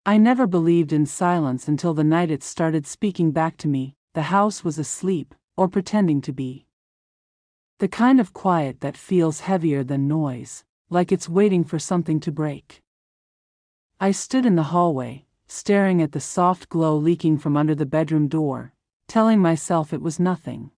I never believed in silence until the night it started speaking back to me. The house was asleep, or pretending to be. The kind of quiet that feels heavier than noise, like it's waiting for something to break. I stood in the hallway, staring at the soft glow leaking from under the bedroom door, telling myself it was nothing.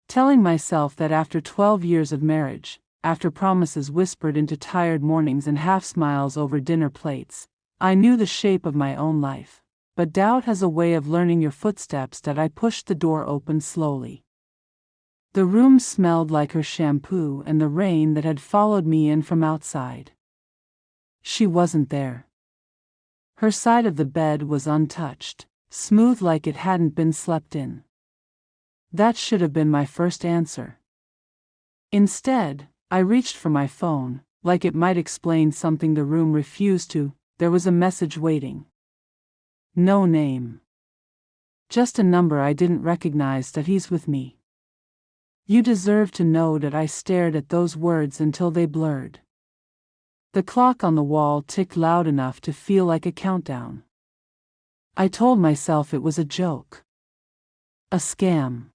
Telling myself that after 12 years of marriage, after promises whispered into tired mornings and half smiles over dinner plates, I knew the shape of my own life. But doubt has a way of learning your footsteps. That I pushed the door open slowly. The room smelled like her shampoo and the rain that had followed me in from outside. She wasn't there. Her side of the bed was untouched, smooth like it hadn't been slept in. That should have been my first answer. Instead, I reached for my phone, like it might explain something the room refused to. There was a message waiting. No name. Just a number I didn't recognize. That he's with me. You deserve to know. That I stared at those words until they blurred. The clock on the wall ticked loud enough to feel like a countdown. I told myself it was a joke. A scam.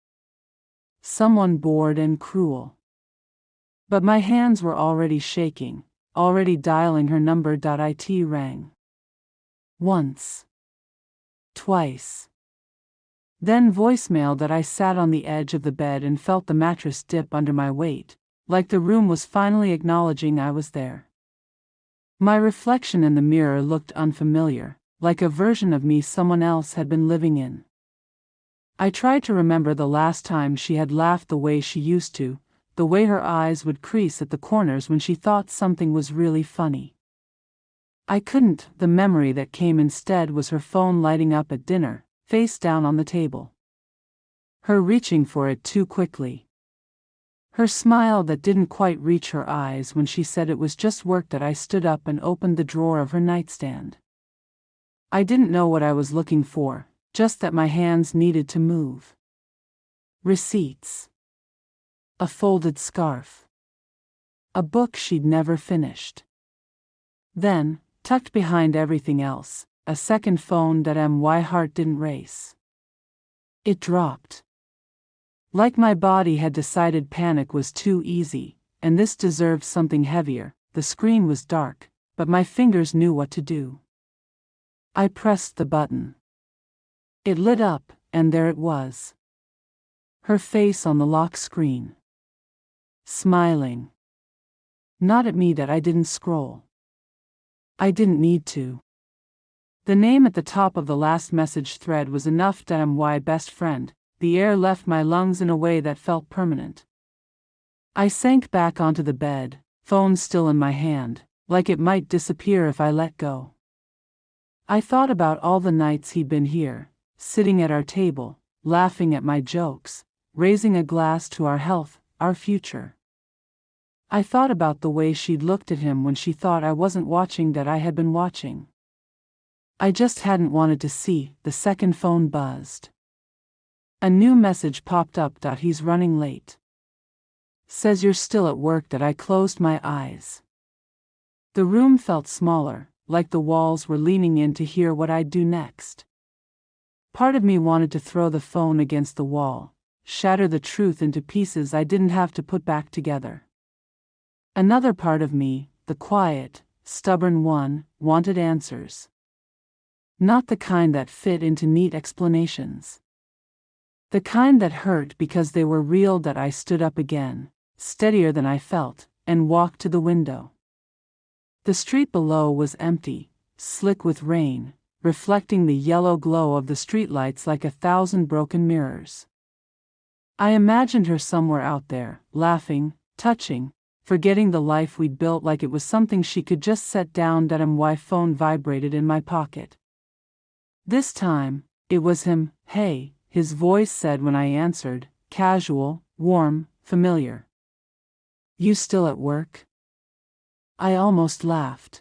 Someone bored and cruel. But my hands were already shaking, already dialing her number. It rang. Once. Twice. Then voicemail. That I sat on the edge of the bed and felt the mattress dip under my weight, like the room was finally acknowledging I was there. My reflection in the mirror looked unfamiliar, like a version of me someone else had been living in. I tried to remember the last time she had laughed the way she used to, the way her eyes would crease at the corners when she thought something was really funny. I couldn't. The memory that came instead was her phone lighting up at dinner, face down on the table. Her reaching for it too quickly. Her smile that didn't quite reach her eyes when she said it was just work. That I stood up and opened the drawer of her nightstand. I didn't know what I was looking for, just that my hands needed to move. Receipts. A folded scarf. A book she'd never finished. Then, tucked behind everything else, a second phone. That my heart didn't race. It dropped. Like my body had decided panic was too easy, and this deserved something heavier. The screen was dark, but my fingers knew what to do. I pressed the button. It lit up, and there it was. Her face on the lock screen. Smiling. Not at me. That I didn't scroll. I didn't need to. The name at the top of the last message thread was enough. My best friend. The air left my lungs in a way that felt permanent. I sank back onto the bed, phone still in my hand, like it might disappear if I let go. I thought about all the nights he'd been here, sitting at our table, laughing at my jokes, raising a glass to our health, our future. I thought about the way she'd looked at him when she thought I wasn't watching. That I had been watching. I just hadn't wanted to see. The second phone buzzed. A new message popped up. He's running late. Says you're still at work. That I closed my eyes. The room felt smaller, like the walls were leaning in to hear what I'd do next. Part of me wanted to throw the phone against the wall, shatter the truth into pieces I didn't have to put back together. Another part of me, the quiet, stubborn one, wanted answers. Not the kind that fit into neat explanations. The kind that hurt because they were real. That I stood up again, steadier than I felt, and walked to the window. The street below was empty, slick with rain, reflecting the yellow glow of the streetlights like 1,000 broken mirrors. I imagined her somewhere out there, laughing, touching, forgetting the life we'd built. Like it was something she could just set down. My phone vibrated in my pocket. This time, it was him. Hey. His voice said when I answered, casual, warm, familiar. You still at work? I almost laughed.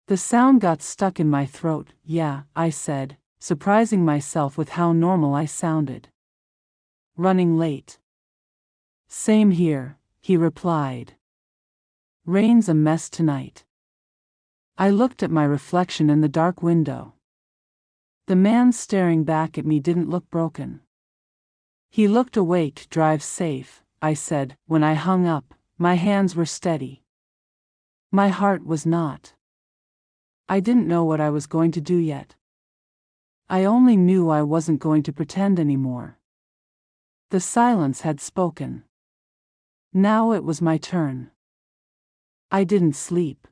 The sound got stuck in my throat. Yeah, I said, surprising myself with how normal I sounded. Running late. Same here, he replied. Rain's a mess tonight. I looked at my reflection in the dark window. The man staring back at me didn't look broken. He looked awake. "Drive safe," I said. When I hung up, my hands were steady. My heart was not. I didn't know what I was going to do yet. I only knew I wasn't going to pretend anymore. The silence had spoken. Now it was my turn. I didn't sleep.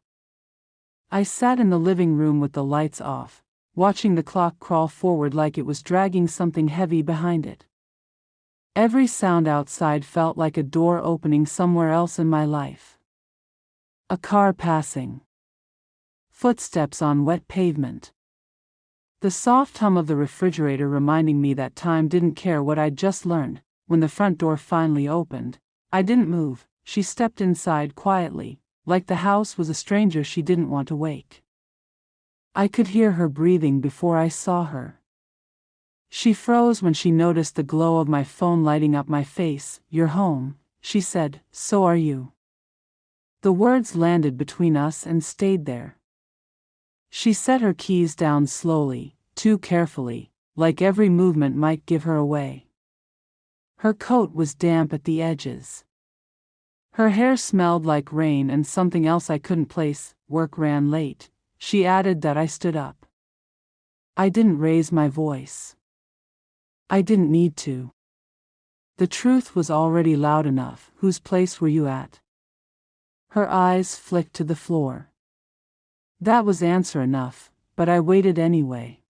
I sat in the living room with the lights off, watching the clock crawl forward like it was dragging something heavy behind it. Every sound outside felt like a door opening somewhere else in my life. A car passing. Footsteps on wet pavement. The soft hum of the refrigerator reminding me that time didn't care what I'd just learned. When the front door finally opened, I didn't move. She stepped inside quietly, like the house was a stranger she didn't want to wake. I could hear her breathing before I saw her. She froze when she noticed the glow of my phone lighting up my face. "You're home," she said. "So are you." The words landed between us and stayed there. She set her keys down slowly, too carefully, like every movement might give her away. Her coat was damp at the edges. Her hair smelled like rain and something else I couldn't place. "Work ran late," she added. That I stood up. I didn't raise my voice. I didn't need to. The truth was already loud enough. "Whose place were you at?" Her eyes flicked to the floor. That was answer enough, but I waited anyway.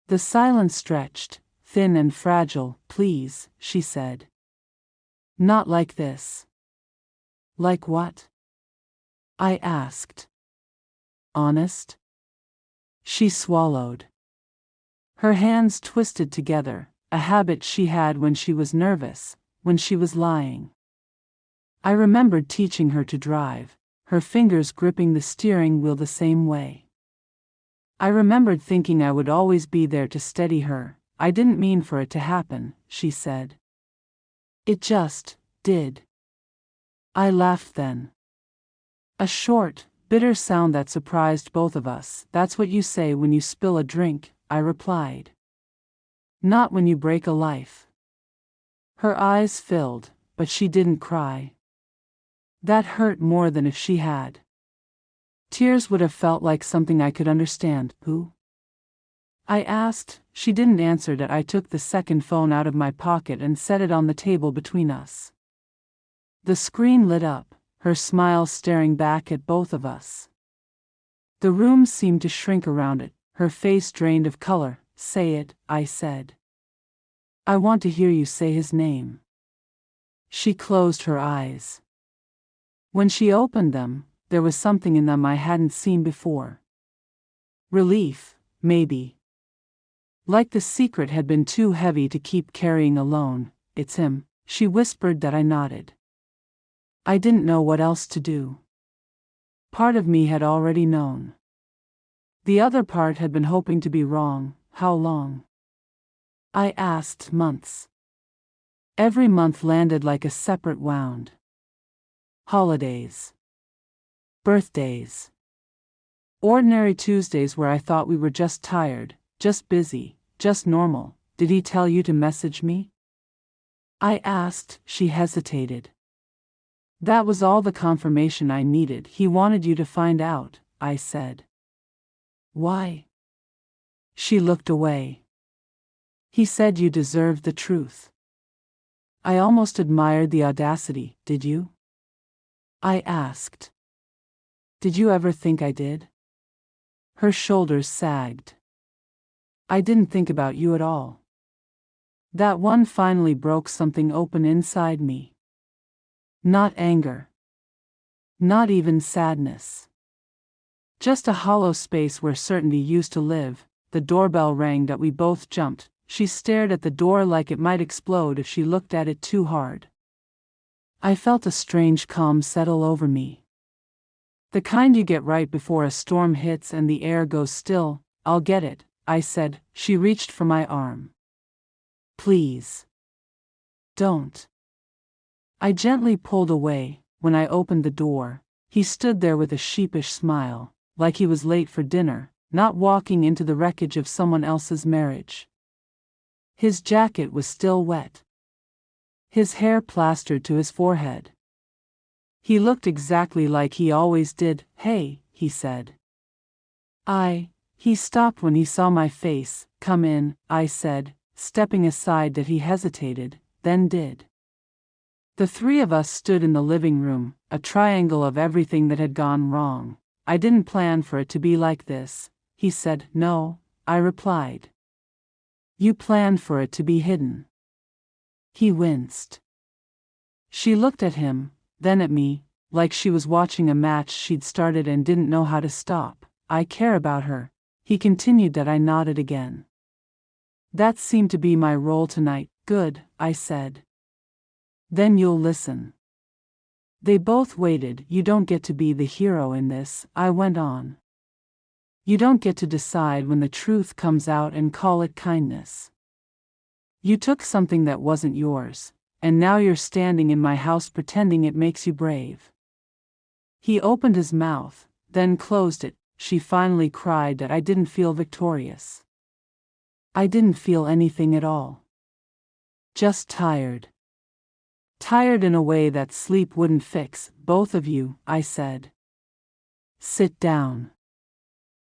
The silence stretched, thin and fragile. "Please," she said. "Not like this." "Like what?" I asked. "Honest?" She swallowed. Her hands twisted together, a habit she had when she was nervous, when she was lying. I remembered teaching her to drive, her fingers gripping the steering wheel the same way. I remembered thinking I would always be there to steady her. "I didn't mean for it to happen," she said. "It just did." I laughed then. A short, bitter sound that surprised both of us. "That's what you say when you spill a drink," I replied. "Not when you break a life." Her eyes filled, but she didn't cry. That hurt more than if she had. Tears would have felt like something I could understand. "Who?" I asked. She didn't answer. That I took the second phone out of my pocket and set it on the table between us. The screen lit up, her smile staring back at both of us. The room seemed to shrink around it, her face drained of color. "Say it," I said. "I want to hear you say his name." She closed her eyes. When she opened them, there was something in them I hadn't seen before. Relief, maybe. Like the secret had been too heavy to keep carrying alone. "It's him," she whispered. That I nodded. I didn't know what else to do. Part of me had already known. The other part had been hoping to be wrong. "How long?" I asked. "Months." Every month landed like a separate wound. Holidays. Birthdays. Ordinary Tuesdays where I thought we were just tired, just busy, just normal. "Did he tell you to message me?" I asked. She hesitated. "That was all the confirmation I needed." "He wanted you to find out," I said. "Why?" She looked away. "He said you deserved the truth." I almost admired the audacity. "Did you?" I asked. "Did you ever think I did?" Her shoulders sagged. "I didn't think about you at all." That one finally broke something open inside me. Not anger. Not even sadness. Just a hollow space where certainty used to live. The doorbell rang. That we both jumped. She stared at the door like it might explode if she looked at it too hard. I felt a strange calm settle over me. The kind you get right before a storm hits and the air goes still. "I'll get it," I said. She reached for my arm. "Please. Don't." I gently pulled away. When I opened the door, he stood there with a sheepish smile. like he was late for dinner, not walking into the wreckage of someone else's marriage. His jacket was still wet. His hair plastered to his forehead. He looked exactly like he always did. "Hey," he said. He stopped when he saw my face. "Come in," I said, stepping aside that he hesitated, then did. The three of us stood in the living room, a triangle of everything that had gone wrong. "I didn't plan for it to be like this," he said. "No," I replied. "You planned for it to be hidden." He winced. She looked at him, then at me, like she was watching a match she'd started and didn't know how to stop. "I care about her," he continued. That I nodded again. "That seemed to be my role tonight." "Good," I said. "Then you'll listen." They both waited. "You don't get to be the hero in this," I went on. "You don't get to decide when the truth comes out and call it kindness. You took something that wasn't yours, and now you're standing in my house pretending it makes you brave." He opened his mouth, then closed it. She finally cried that I didn't feel victorious. I didn't feel anything at all. Just tired. Tired in a way that sleep wouldn't fix. "Both of you," I said. "Sit down."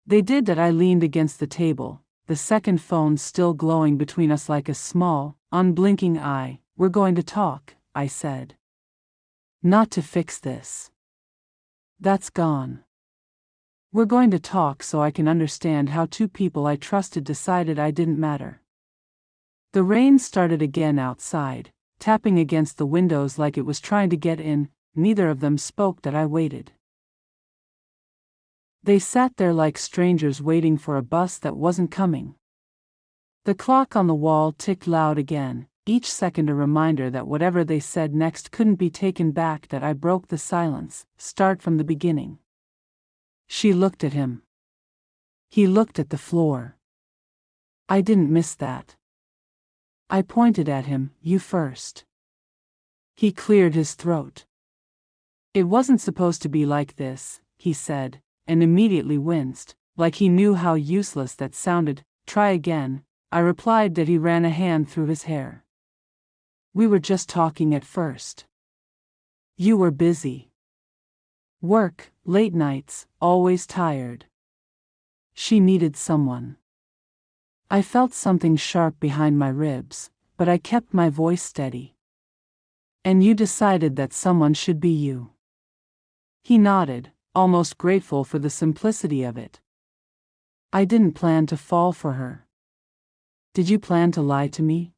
They did that. I leaned against the table, the second phone still glowing between us like a small, unblinking eye. "We're going to talk," I said. "Not to fix this. That's gone. We're going to talk so I can understand how two people I trusted decided I didn't matter." The rain started again outside, tapping against the windows like it was trying to get in. Neither of them spoke. That I waited. They sat there like strangers waiting for a bus that wasn't coming. The clock on the wall ticked loud again, each second a reminder that whatever they said next couldn't be taken back. That I broke the silence. "Start from the beginning." She looked at him. He looked at the floor. "I didn't miss that." I pointed at him. "You first." He cleared his throat. "It wasn't supposed to be like this," he said, and immediately winced, like he knew how useless that sounded. "Try again," I replied. That he ran a hand through his hair. "We were just talking at first. You were busy. Work, late nights, always tired." She needed someone. I felt something sharp behind my ribs, but I kept my voice steady. "And you decided that someone should be you." He nodded, almost grateful for the simplicity of it. "I didn't plan to fall for her." "Did you plan to lie to me?"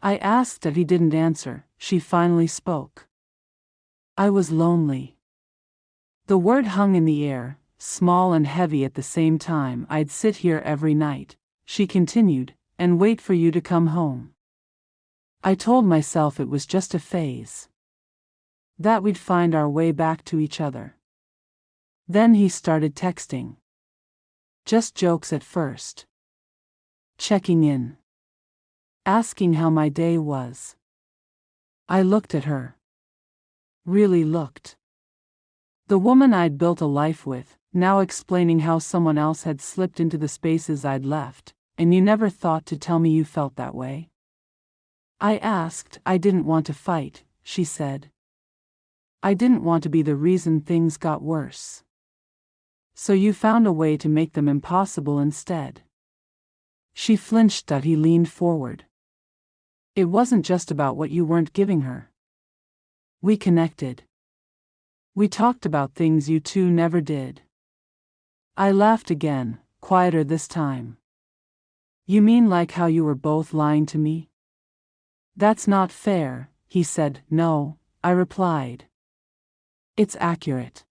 I asked. That he didn't answer. She finally spoke. "I was lonely." The word hung in the air, small and heavy at the same time. "I'd sit here every night," she continued, "and wait for you to come home. I told myself it was just a phase. That we'd find our way back to each other." Then he started texting. Just jokes at first. Checking in. Asking how my day was. I looked at her. Really looked. The woman I'd built a life with, now explaining how someone else had slipped into the spaces I'd left. "And you never thought to tell me you felt that way?" I asked. "I didn't want to fight," she said. "I didn't want to be the reason things got worse." "So you found a way to make them impossible instead." She flinched. He leaned forward. "It wasn't just about what you weren't giving her. We connected. We talked about things you two never did." I laughed again, quieter this time. "You mean like how you were both lying to me?" "That's not fair," he said. "No," I replied. "It's accurate."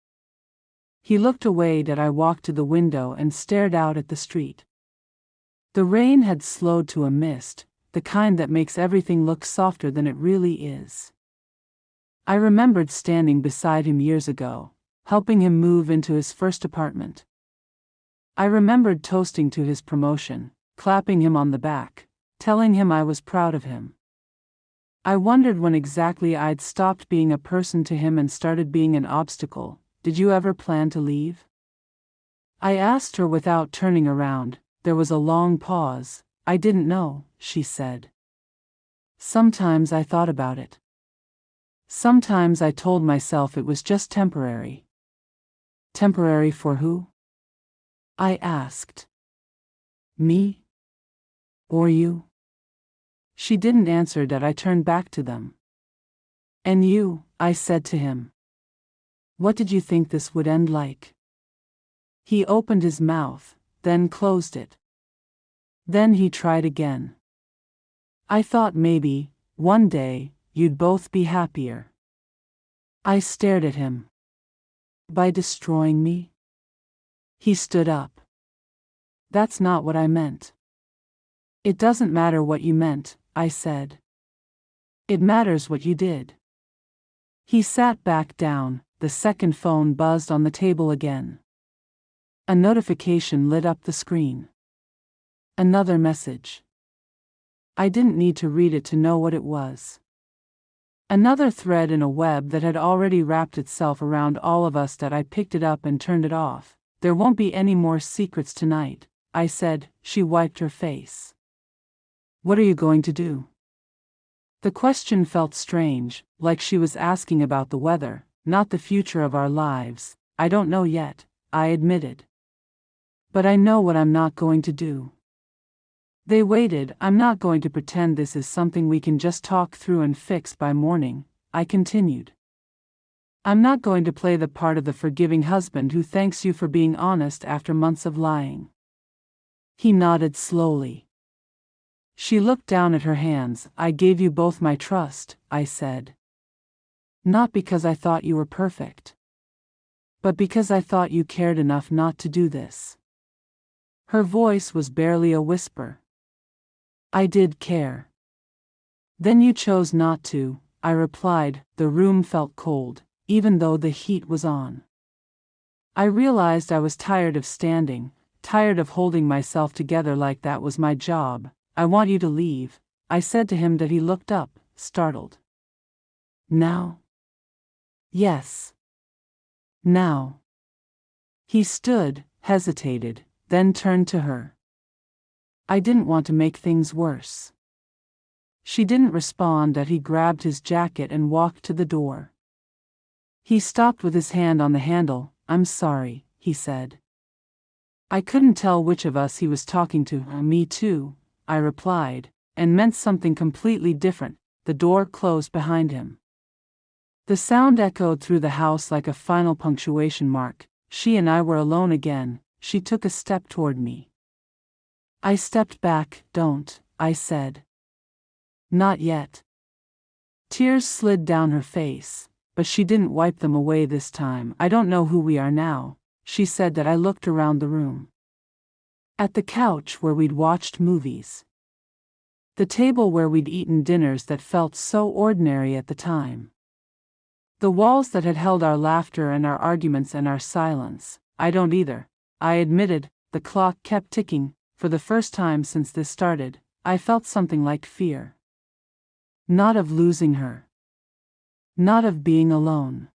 He looked away. That I walked to the window and stared out at the street. The rain had slowed to a mist, the kind that makes everything look softer than it really is. I remembered standing beside him years ago, helping him move into his first apartment. I remembered toasting to his promotion, clapping him on the back, telling him I was proud of him. I wondered when exactly I'd stopped being a person to him and started being an obstacle. "Did you ever plan to leave?" I asked her without turning around. There was a long pause. I didn't know, she said. Sometimes I thought about it. Sometimes I told myself it was just temporary. Temporary for who? I asked. Me? Or you? She didn't answer that. I turned back to them. And you, I said to him. What did you think this would end like? He opened his mouth, then closed it. Then he tried again. I thought maybe, one day, you'd both be happier. I stared at him. By destroying me? He stood up. That's not what I meant. It doesn't matter what you meant, I said. It matters what you did. He sat back down. The second phone buzzed on the table again. A notification lit up the screen. Another message. I didn't need to read it to know what it was. Another thread in a web that had already wrapped itself around all of us. That I picked it up and turned it off. There won't be any more secrets tonight, I said. She wiped her face. What are you going to do? The question felt strange, like she was asking about the weather, not the future of our lives. I don't know yet, I admitted. But I know what I'm not going to do. They waited. I'm not going to pretend this is something we can just talk through and fix by morning, I continued. I'm not going to play the part of the forgiving husband who thanks you for being honest after months of lying. He nodded slowly. She looked down at her hands. I gave you both my trust, I said. Not because I thought you were perfect, but because I thought you cared enough not to do this. Her voice was barely a whisper. I did care. Then you chose not to, I replied. The room felt cold, even though the heat was on. I realized I was tired of standing, tired of holding myself together like that was my job. I want you to leave, I said to him. That he looked up, startled. Now? Yes. Now. He stood, hesitated, then turned to her. I didn't want to make things worse. She didn't respond. That he grabbed his jacket and walked to the door. He stopped with his hand on the handle. I'm sorry, he said. I couldn't tell which of us he was talking to. Me too, I replied, and meant something completely different. The door closed behind him. The sound echoed through the house like a final punctuation mark. She and I were alone again. She took a step toward me. I stepped back. Don't, I said. Not yet. Tears slid down her face, but she didn't wipe them away this time. I don't know who we are now, she said. That I looked around the room. At the couch where we'd watched movies. The table where we'd eaten dinners that felt so ordinary at the time. The walls that had held our laughter and our arguments and our silence. I don't either, I admitted. The clock kept ticking. For the first time since this started, I felt something like fear. Not of losing her. Not of being alone.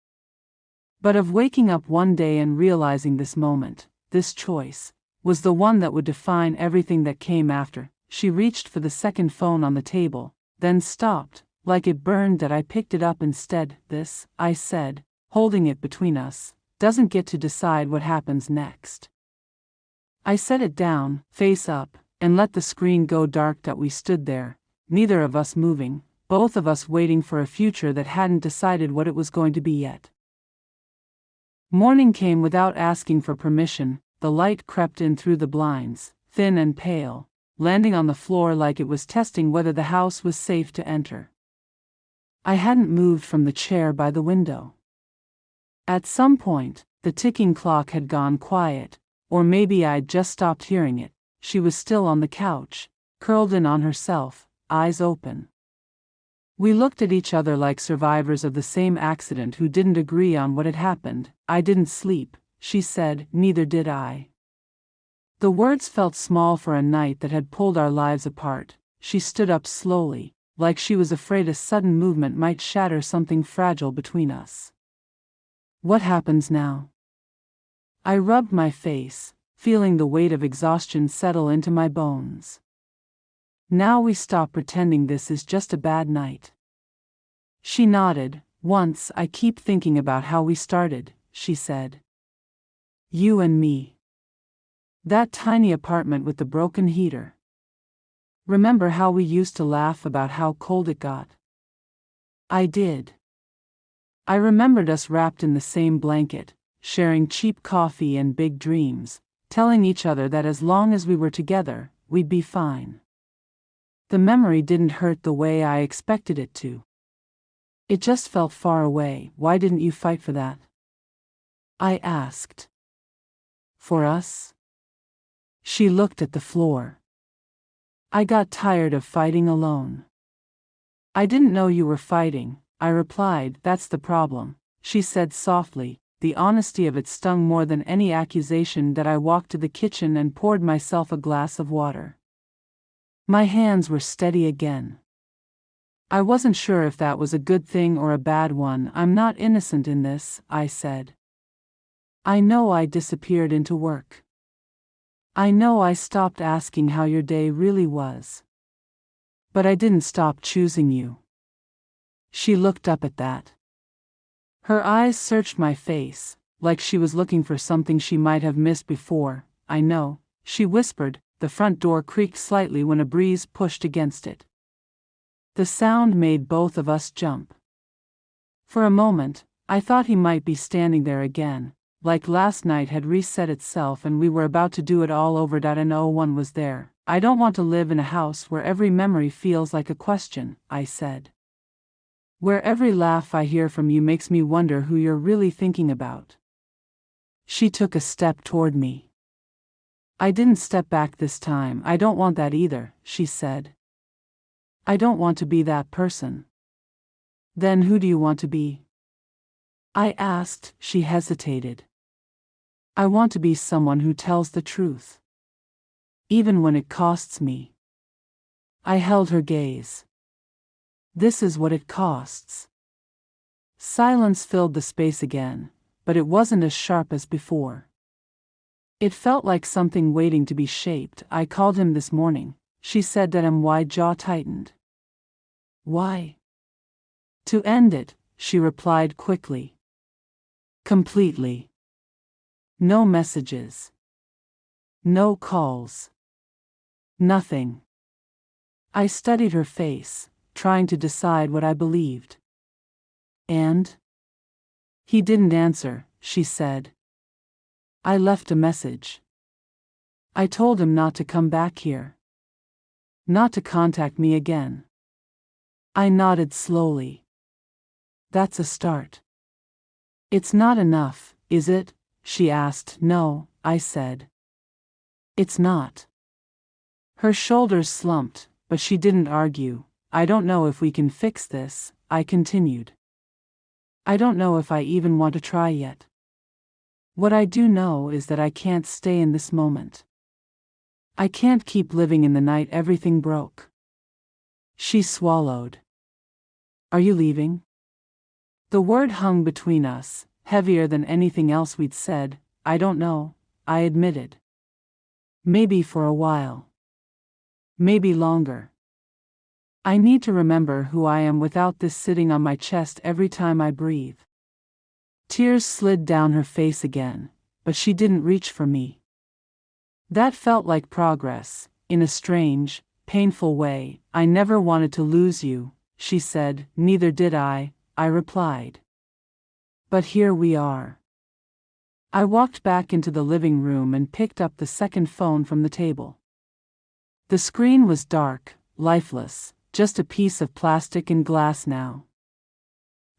But of waking up one day and realizing this moment, this choice, was the one that would define everything that came after. She reached for the second phone on the table, then stopped, like it burned. That I picked it up instead. This, I said, holding it between us, doesn't get to decide what happens next. I set it down, face up, and let the screen go dark. That we stood there, neither of us moving, both of us waiting for a future that hadn't decided what it was going to be yet. Morning came without asking for permission. The light crept in through the blinds, thin and pale, landing on the floor like it was testing whether the house was safe to enter. I hadn't moved from the chair by the window. At some point, the ticking clock had gone quiet. Or maybe I'd just stopped hearing it. She was still on the couch, curled in on herself, eyes open. We looked at each other like survivors of the same accident who didn't agree on what had happened. I didn't sleep, she said. Neither did I. The words felt small for a night that had pulled our lives apart. She stood up slowly, like she was afraid a sudden movement might shatter something fragile between us. What happens now? I rubbed my face. feeling the weight of exhaustion settle into my bones. Now we stop pretending this is just a bad night. She nodded. Once I keep thinking about how we started, she said. You and me. That tiny apartment with the broken heater. Remember how we used to laugh about how cold it got? I did. I remembered us wrapped in the same blanket, sharing cheap coffee and big dreams, telling each other that as long as we were together, we'd be fine. The memory didn't hurt the way I expected it to. It just felt far away. Why didn't you fight for that? I asked. For us? She looked at the floor. I got tired of fighting alone. I didn't know you were fighting, I replied. That's the problem, she said softly. The honesty of it stung more than any accusation. That I walked to the kitchen and poured myself a glass of water. My hands were steady again. I wasn't sure if that was a good thing or a bad one. I'm not innocent in this, I said. I know I disappeared into work. I know I stopped asking how your day really was. But I didn't stop choosing you. She looked up at that. Her eyes searched my face, like she was looking for something she might have missed before. I know, she whispered. The front door creaked slightly when a breeze pushed against it. The sound made both of us jump. For a moment, I thought he might be standing there again, like last night had reset itself and we were about to do it all over. And no one was there. I don't want to live in a house where every memory feels like a question, I said. Where every laugh I hear from you makes me wonder who you're really thinking about. She took a step toward me. I didn't step back this time. I don't want that either, she said. I don't want to be that person. Then who do you want to be? I asked. She hesitated. I want to be someone who tells the truth. Even when it costs me. I held her gaze. This is what it costs. Silence filled the space again, but it wasn't as sharp as before. It felt like something waiting to be shaped. I called him this morning, she said. That wide jaw tightened. Why? To end it, she replied quickly. Completely. No messages. No calls. Nothing. I studied her face, trying to decide what I believed. And? He didn't answer, she said. I left a message. I told him not to come back here. Not to contact me again. I nodded slowly. That's a start. It's not enough, is it? She asked. No, I said. It's not. Her shoulders slumped, but she didn't argue. I don't know if we can fix this, I continued. I don't know if I even want to try yet. What I do know is that I can't stay in this moment. I can't keep living in the night everything broke. She swallowed. Are you leaving? The word hung between us, heavier than anything else we'd said. I don't know, I admitted. Maybe for a while. Maybe longer. I need to remember who I am without this sitting on my chest every time I breathe. Tears slid down her face again, but she didn't reach for me. That felt like progress, in a strange, painful way. I never wanted to lose you, she said. Neither did I replied. But here we are. I walked back into the living room and picked up the second phone from the table. The screen was dark, lifeless, just a piece of plastic and glass now.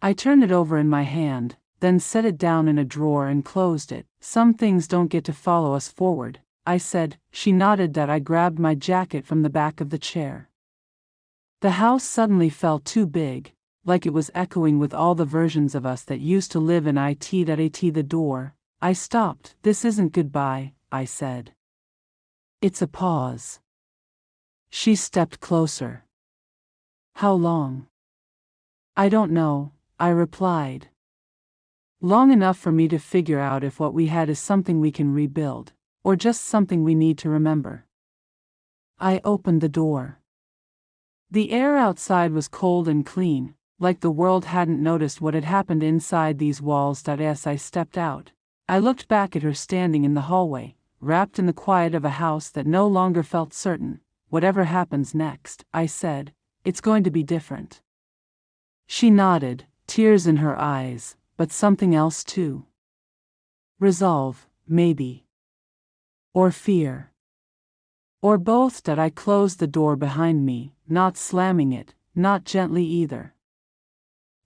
I turned it over in my hand, then set it down in a drawer and closed it. Some things don't get to follow us forward, I said. She nodded. That I grabbed my jacket from the back of the chair. The house suddenly felt too big, like it was echoing with all the versions of us that used to live in it. The door. I stopped. This isn't goodbye, I said. It's a pause. She stepped closer. How long? I don't know, I replied. Long enough for me to figure out if what we had is something we can rebuild, or just something we need to remember. I opened the door. The air outside was cold and clean, like the world hadn't noticed what had happened inside these walls. As I stepped out, I looked back at her standing in the hallway, wrapped in the quiet of a house that no longer felt certain. Whatever happens next, I said, it's going to be different. She nodded, tears in her eyes, but something else too. Resolve, maybe. Or fear. Or both. I closed the door behind me, not slamming it, not gently either.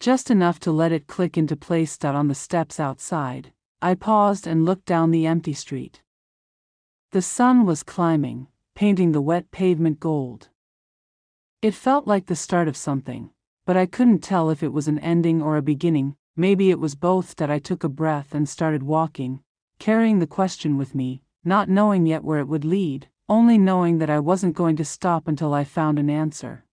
Just enough to let it click into place. On the steps outside, I paused and looked down the empty street. The sun was climbing, painting the wet pavement gold. It felt like the start of something, but I couldn't tell if it was an ending or a beginning. Maybe it was both. I took a breath and started walking, carrying the question with me, not knowing yet where it would lead, only knowing that I wasn't going to stop until I found an answer.